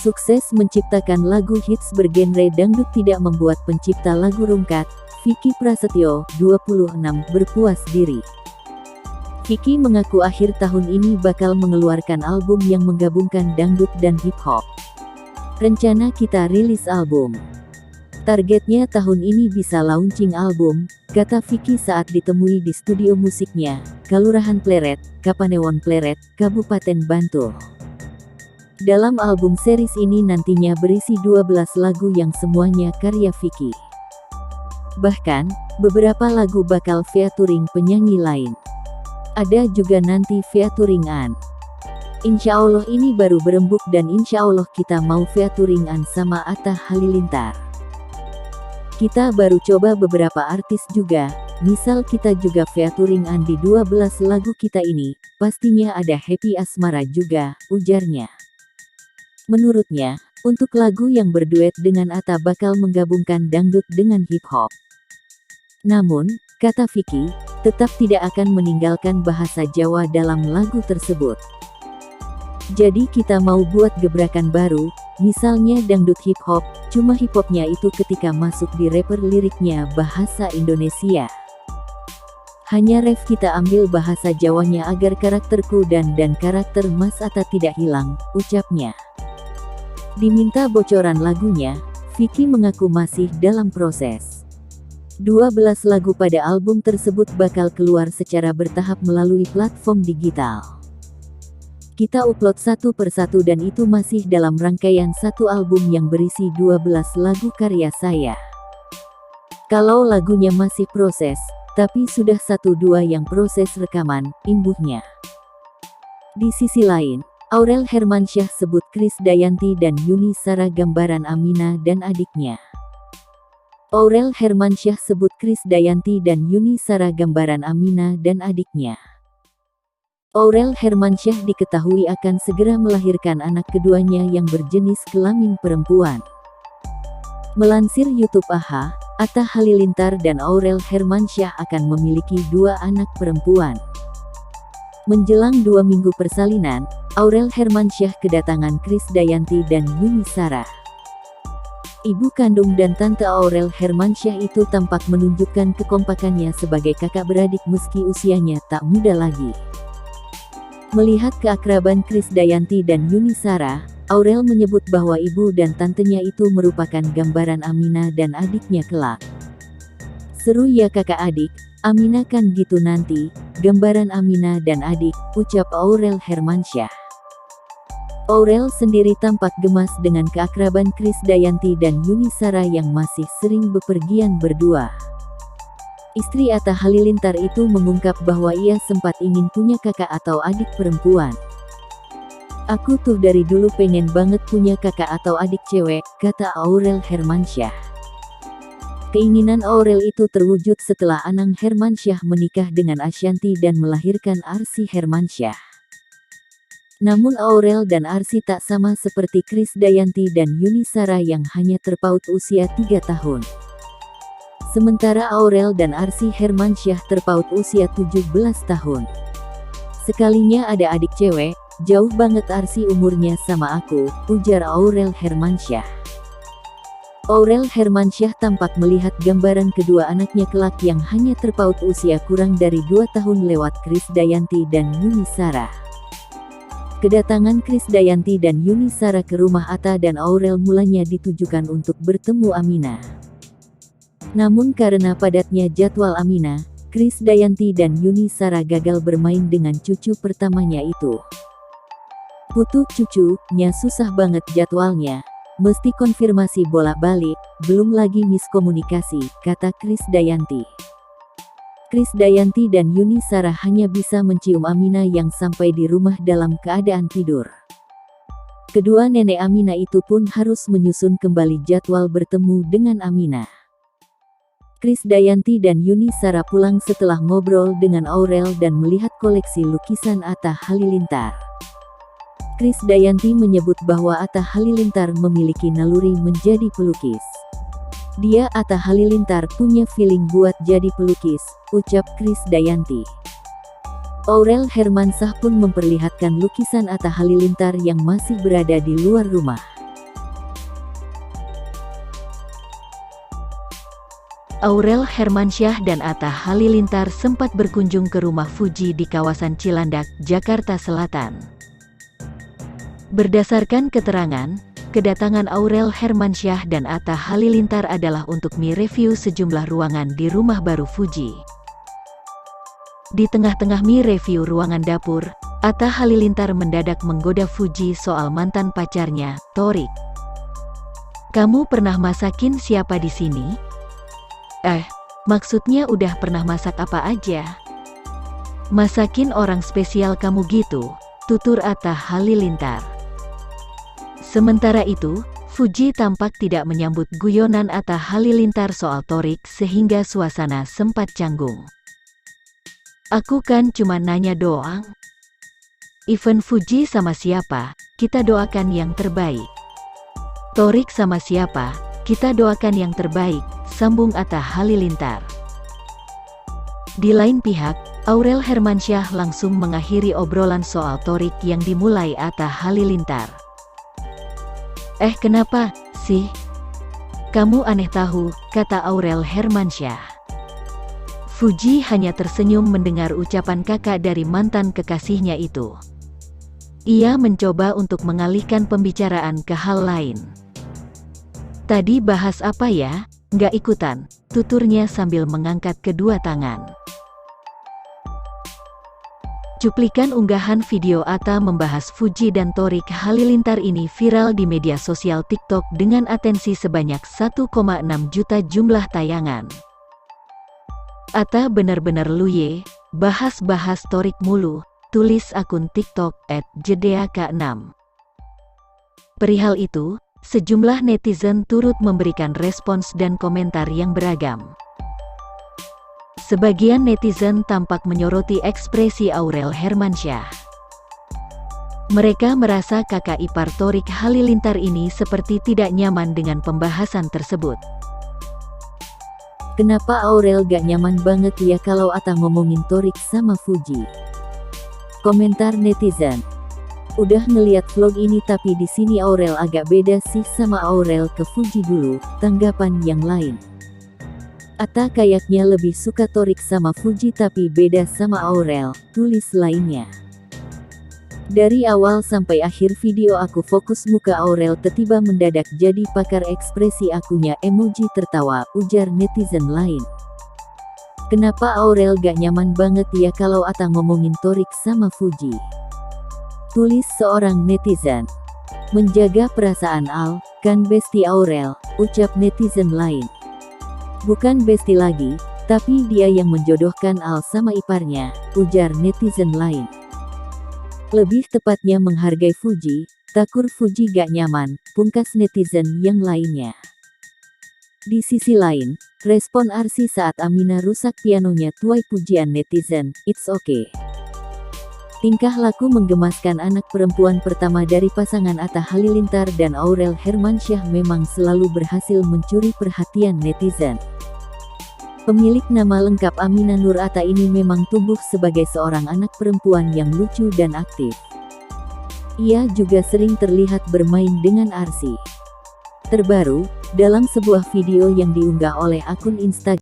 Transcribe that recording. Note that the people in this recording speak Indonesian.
Sukses menciptakan lagu hits bergenre dangdut tidak membuat pencipta lagu rungkat, Vicky Prasetyo, 26, berpuas diri. Vicky mengaku akhir tahun ini bakal mengeluarkan album yang menggabungkan dangdut dan hip-hop. Rencana kita rilis album. Targetnya tahun ini bisa launching album, kata Vicky saat ditemui di studio musiknya, Kelurahan Pleret, Kapanewon Pleret, Kabupaten Bantul. Dalam album series ini nantinya berisi 12 lagu yang semuanya karya Vicky. Bahkan, beberapa lagu bakal featuring penyanyi lain. Ada juga nanti featuring An. Insya Allah ini baru berembuk dan insya Allah kita mau featuring An sama Atta Halilintar. Kita baru coba beberapa artis juga, misal kita juga featuring An di 12 lagu kita ini, pastinya ada Happy Asmara juga, ujarnya. Menurutnya, untuk lagu yang berduet dengan Atta bakal menggabungkan dangdut dengan hip-hop. Namun, kata Vicky, tetap tidak akan meninggalkan bahasa Jawa dalam lagu tersebut. Jadi kita mau buat gebrakan baru, misalnya dangdut hip-hop, cuma hip-hopnya itu ketika masuk di rapper liriknya bahasa Indonesia. Hanya ref kita ambil bahasa Jawanya agar karakterku dan karakter Mas Atta tidak hilang, ucapnya. Diminta bocoran lagunya, Vicky mengaku masih dalam proses. 12 lagu pada album tersebut bakal keluar secara bertahap melalui platform digital. Kita upload satu persatu dan itu masih dalam rangkaian satu album yang berisi 12 lagu karya saya. Kalau lagunya masih proses, tapi sudah 1-2 yang proses rekaman, imbuhnya. Di sisi lain, Aurel Hermansyah sebut Krisdayanti dan Yuni Shara gambaran Amina dan adiknya. Aurel Hermansyah sebut Krisdayanti dan Yuni Shara gambaran Amina dan adiknya. Aurel Hermansyah diketahui akan segera melahirkan anak keduanya yang berjenis kelamin perempuan. Melansir YouTube AHA, Atta Halilintar dan Aurel Hermansyah akan memiliki 2 anak perempuan. Menjelang 2 minggu persalinan, Aurel Hermansyah kedatangan Krisdayanti dan Yuni Shara. Ibu kandung dan tante Aurel Hermansyah itu tampak menunjukkan kekompakannya sebagai kakak beradik meski usianya tak muda lagi. Melihat keakraban Krisdayanti dan Yuni Shara, Aurel menyebut bahwa ibu dan tantenya itu merupakan gambaran Amina dan adiknya kelak. Seru ya kakak adik, Amina kan gitu nanti, gambaran Amina dan adik, ucap Aurel Hermansyah. Aurel sendiri tampak gemas dengan keakraban Krisdayanti dan Yuni Shara yang masih sering bepergian berdua. Istri Atta Halilintar itu mengungkap bahwa ia sempat ingin punya kakak atau adik perempuan. Aku tuh dari dulu pengen banget punya kakak atau adik cewek, kata Aurel Hermansyah. Keinginan Aurel itu terwujud setelah Anang Hermansyah menikah dengan Ashanty dan melahirkan Arsy Hermansyah. Namun Aurel dan Arsy tak sama seperti Krisdayanti dan Yuni Shara yang hanya terpaut usia 3 tahun. Sementara Aurel dan Arsy Hermansyah terpaut usia 17 tahun. Sekalinya ada adik cewek, jauh banget Arsy umurnya sama aku, ujar Aurel Hermansyah. Aurel Hermansyah tampak melihat gambaran kedua anaknya kelak yang hanya terpaut usia kurang dari 2 tahun lewat Krisdayanti dan Yuni Shara. Kedatangan Krisdayanti dan Yuni Shara ke rumah Atta dan Aurel mulanya ditujukan untuk bertemu Amina. Namun karena padatnya jadwal Amina, Krisdayanti dan Yuni Shara gagal bermain dengan cucu pertamanya itu. Putu cucunya susah banget jadwalnya. Mesti konfirmasi bolak-balik, belum lagi miskomunikasi, kata Krisdayanti. Krisdayanti dan Yuni Shara hanya bisa mencium Amina yang sampai di rumah dalam keadaan tidur. Kedua nenek Amina itu pun harus menyusun kembali jadwal bertemu dengan Amina. Krisdayanti dan Yuni Shara pulang setelah ngobrol dengan Aurel dan melihat koleksi lukisan Atta Halilintar. Krisdayanti menyebut bahwa Atta Halilintar memiliki naluri menjadi pelukis. Dia Atta Halilintar punya feeling buat jadi pelukis, ucap Krisdayanti. Aurel Hermansyah pun memperlihatkan lukisan Atta Halilintar yang masih berada di luar rumah. Aurel Hermansyah dan Atta Halilintar sempat berkunjung ke rumah Fuji di kawasan Cilandak, Jakarta Selatan. Berdasarkan keterangan, kedatangan Aurel Hermansyah dan Atta Halilintar adalah untuk mereview sejumlah ruangan di rumah baru Fuji. Di tengah-tengah review ruangan dapur, Atta Halilintar mendadak menggoda Fuji soal mantan pacarnya, Thorik. "Kamu pernah masakin siapa di sini?" Maksudnya udah pernah masak apa aja? Masakin orang spesial kamu gitu, tutur Atta Halilintar. Sementara itu, Fuji tampak tidak menyambut guyonan Atta Halilintar soal Thorik sehingga suasana sempat canggung. "Aku kan cuma nanya doang. Event Fuji sama siapa, kita doakan yang terbaik. Thorik sama siapa, kita doakan yang terbaik," sambung Atta Halilintar. Di lain pihak, Aurel Hermansyah langsung mengakhiri obrolan soal Thorik yang dimulai Atta Halilintar. Kenapa sih? Kamu aneh tahu," kata Aurel Hermansyah. Fuji hanya tersenyum mendengar ucapan kakak dari mantan kekasihnya itu. Ia mencoba untuk mengalihkan pembicaraan ke hal lain. "Tadi bahas apa ya? Nggak ikutan," tuturnya sambil mengangkat kedua tangan. Cuplikan unggahan video Atta membahas Fuji dan Thorik Halilintar ini viral di media sosial TikTok dengan atensi sebanyak 1,6 juta jumlah tayangan. "Atta bener-bener luye, bahas-bahas Thorik mulu," tulis akun TikTok @jedeaka6. Perihal itu, sejumlah netizen turut memberikan respons dan komentar yang beragam. Sebagian netizen tampak menyoroti ekspresi Aurel Hermansyah. Mereka merasa kakak ipar Thorik Halilintar ini seperti tidak nyaman dengan pembahasan tersebut. "Kenapa Aurel gak nyaman banget ya kalau Atta ngomongin Thorik sama Fuji?" Komentar netizen. "Udah ngeliat vlog ini tapi di sini Aurel agak beda sih sama Aurel ke Fuji dulu," tanggapan yang lain. "Atta kayaknya lebih suka Thorik sama Fuji tapi beda sama Aurel," tulis lainnya. "Dari awal sampai akhir video aku fokus muka Aurel tiba-tiba mendadak jadi pakar ekspresi akunya emoji tertawa," ujar netizen lain. "Kenapa Aurel gak nyaman banget ya kalau Atta ngomongin Thorik sama Fuji?" tulis seorang netizen. "Menjaga perasaan Al, kan besti Aurel," ucap netizen lain. "Bukan besti lagi, tapi dia yang menjodohkan Al sama iparnya," ujar netizen lain. "Lebih tepatnya menghargai Fuji, takur Fuji gak nyaman," pungkas netizen yang lainnya. Di sisi lain, respon Arsy saat Amina rusak pianonya tuai pujian netizen, "It's okay." Tingkah laku menggemaskan anak perempuan pertama dari pasangan Atta Halilintar dan Aurel Hermansyah memang selalu berhasil mencuri perhatian netizen. Pemilik nama lengkap Amina Nur Atta ini memang tumbuh sebagai seorang anak perempuan yang lucu dan aktif. Ia juga sering terlihat bermain dengan Arsy. Terbaru, dalam sebuah video yang diunggah oleh akun Instagram